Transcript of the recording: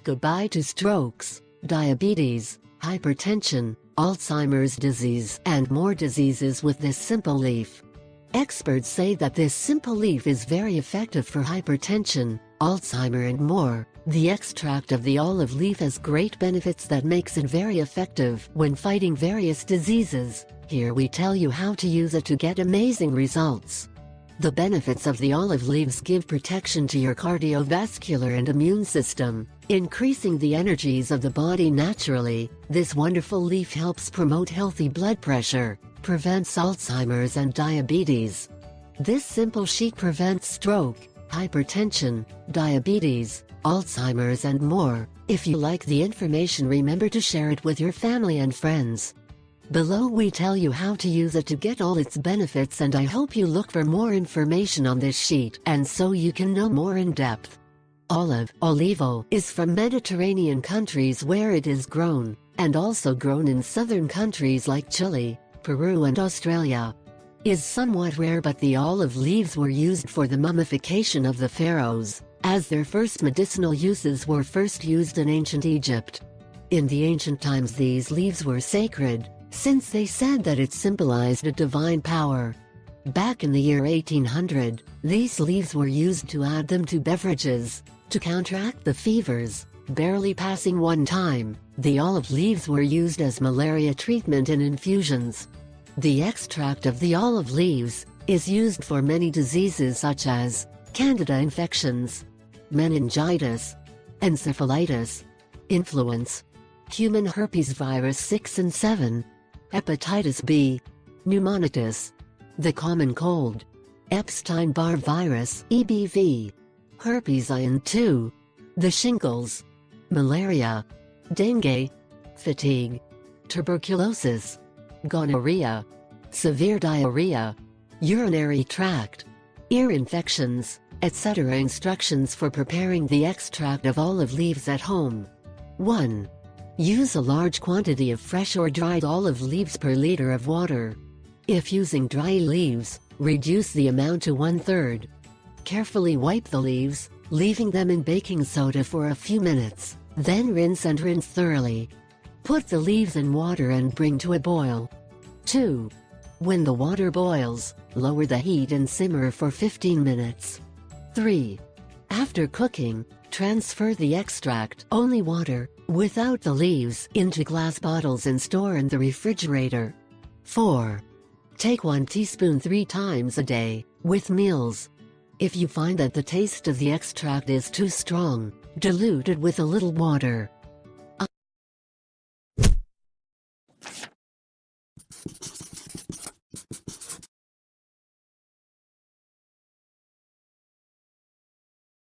goodbye to strokes, diabetes, hypertension, Alzheimer's disease, and more diseases with this simple leaf. Experts say that this simple leaf is very effective for hypertension, Alzheimer and more. The extract of the olive leaf has great benefits that makes it very effective when fighting various diseases. Here we tell you how to use it to get amazing results. The benefits of the olive leaves give protection to your cardiovascular and immune system, increasing the energies of the body naturally. This wonderful leaf helps promote healthy blood pressure, prevents Alzheimer's and diabetes. This simple sheet prevents stroke, hypertension, diabetes, Alzheimer's and more. If you like the information, remember to share it with your family and friends. Below we tell you how to use it to get all its benefits, and I hope you look for more information on this sheet and so you can know more in depth. Olivo is from Mediterranean countries where it is grown, and also grown in southern countries like Chile, Peru and Australia. Is somewhat rare, but the olive leaves were used for the mummification of the pharaohs, as their first medicinal uses were first used in ancient Egypt. In the ancient times these leaves were sacred, since they said that it symbolized a divine power. Back in the year 1800, these leaves were used to add them to beverages, to counteract the fevers. Barely passing one time, the olive leaves were used as malaria treatment in infusions. The extract of the olive leaves is used for many diseases such as candida infections, meningitis, encephalitis, influenza, human herpes virus 6 and 7, hepatitis B, pneumonitis, the common cold, Epstein-Barr virus (EBV), herpes I and II, the shingles, malaria, dengue, fatigue, tuberculosis, gonorrhea, severe diarrhea, urinary tract, ear infections, etc. Instructions for preparing the extract of olive leaves at home. 1. Use a large quantity of fresh or dried olive leaves per liter of water. If using dry leaves, reduce the amount to 1/3. Carefully wipe the leaves, leaving them in baking soda for a few minutes, then rinse and rinse thoroughly. Put the leaves in water and bring to a boil. 2. When the water boils, lower the heat and simmer for 15 minutes. 3. After cooking, transfer the extract, only water, without the leaves, into glass bottles and store in the refrigerator. 4. Take 1 teaspoon 3 times a day, with meals. If you find that the taste of the extract is too strong, dilute it with a little water.